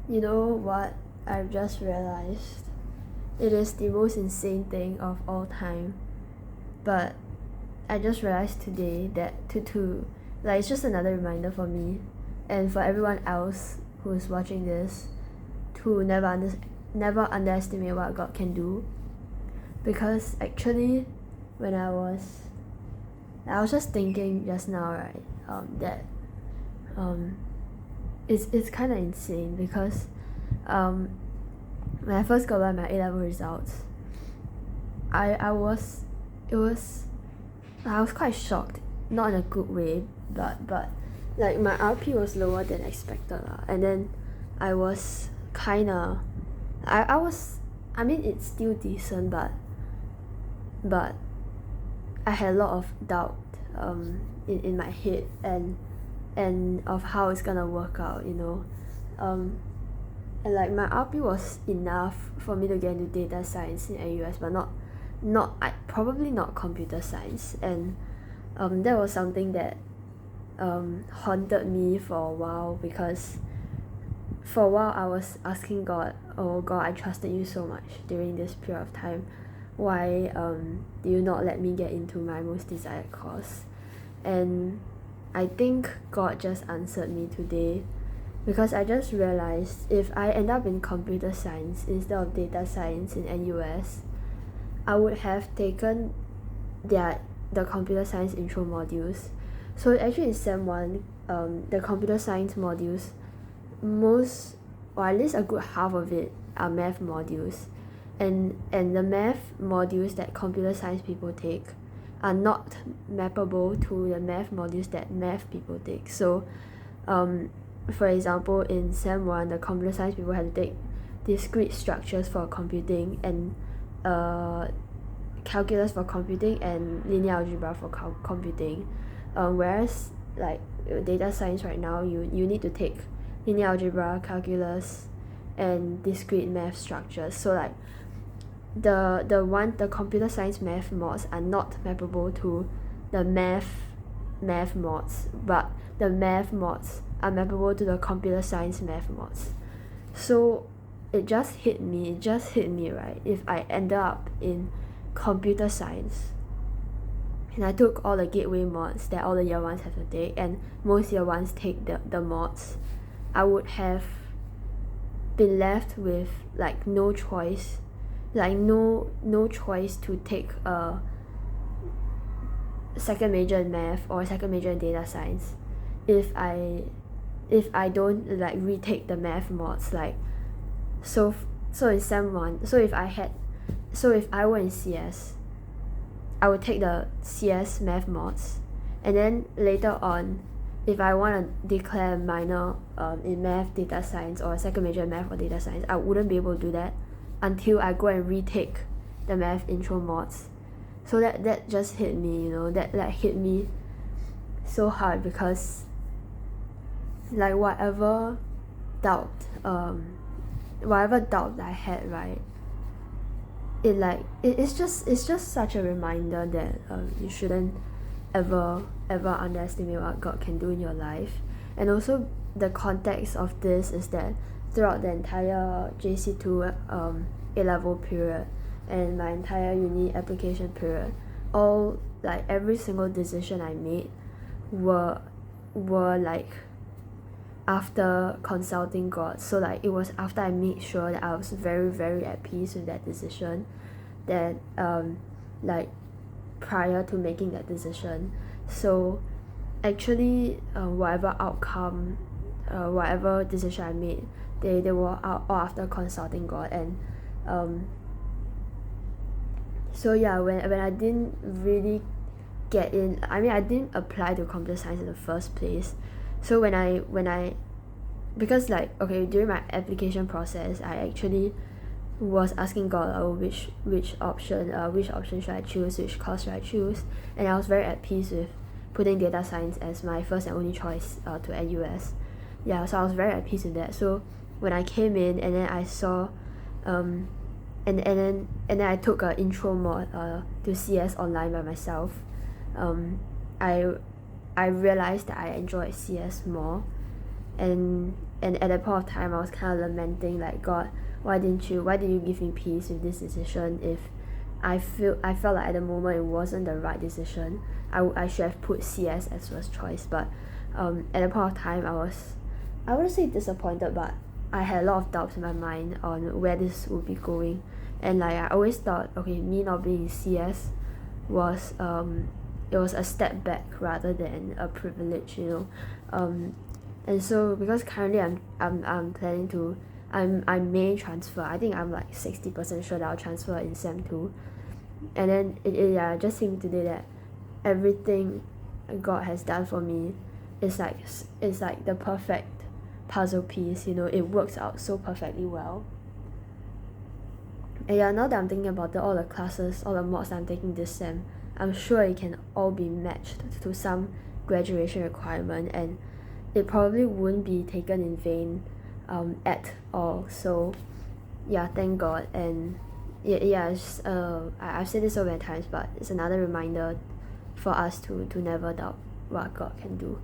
You know what I've just realized? It is the most insane thing of all time. But I just realized today that like it's just another reminder for me and for everyone else who is watching this to never underestimate what God can do. Because actually when I was just thinking just now, right, that it's kind of insane because when I first got my A-level results, I was quite shocked, not in a good way, but like my RP was lower than expected lah. And then I was kinda I mean it's still decent, but I had a lot of doubt in my head and of how it's gonna work out, you know. And like my RP was enough for me to get into data science in NUS, but probably not computer science. And that was something that haunted me for a while, because for a while I was asking God, oh God, I trusted you so much during this period of time, why do you not let me get into my most desired course? And I think God just answered me today, because I just realized if I end up in computer science instead of data science in NUS, I would have taken the computer science intro modules. So actually in sem 1, the computer science modules, most, or at least a good half of it, are math modules, and the math modules that computer science people take are not mappable to the math modules that math people take. So for example, in sem 1, the computer science people had to take discrete structures for computing, and calculus for computing, and linear algebra for computing, whereas like data science right now, you need to take linear algebra, calculus, and discrete math structures. So like the computer science math mods are not mappable to the math mods, but the math mods are mappable to the computer science math mods. So it just hit me, right? If I ended up in computer science and I took all the gateway mods that all the year ones have to take, and most year ones take the mods, I would have been left with like no choice to take a second major in math or a second major in data science if I don't like retake the math mods. Like so in sem 1, so if I were in CS, I would take the CS math mods, and then later on, if I want to declare a minor in math, data science, or a second major in math or data science, I wouldn't be able to do that until I go and retake the math intro mods. So that just hit me, you know, that hit me so hard, because like whatever doubt I had, right, it's just such a reminder that you shouldn't ever underestimate what God can do in your life. And also the context of this is that throughout the entire JC2 A-level period and my entire uni application period, all like every single decision I made were like after consulting God. So like it was after I made sure that I was very, very at peace with that decision, that like prior to making that decision. So actually whatever outcome, whatever decision I made, they were all after consulting God. And so yeah, when I didn't really get in, I mean I didn't apply to computer science in the first place. So when I because like okay, during my application process, I actually was asking God, which option should I choose, which course should I choose, and I was very at peace with putting data science as my first and only choice to NUS. Yeah, so I was very at peace with that. So when I came in and then I saw and then I took a intro mod to CS online by myself, I realized that I enjoyed CS more, and and at that point of time I was kind of lamenting like, God, why did you give me peace with this decision if I felt like at the moment it wasn't the right decision. I should have put CS as first choice, but at that point of time I wouldn't say disappointed, but I had a lot of doubts in my mind on where this would be going. And like I always thought, okay, me not being in CS was it was a step back rather than a privilege, and so because currently I'm planning to I may transfer. I think I'm like 60% sure that I'll transfer in sem 2, and then it just seemed today that everything God has done for me is like the perfect puzzle piece. It works out so perfectly well. And now that I'm thinking about all the classes, all the mods I'm taking this sem, I'm sure it can all be matched to some graduation requirement, and it probably wouldn't be taken in vain at all. So thank God. And I've said this so many times, but it's another reminder for us to never doubt what God can do.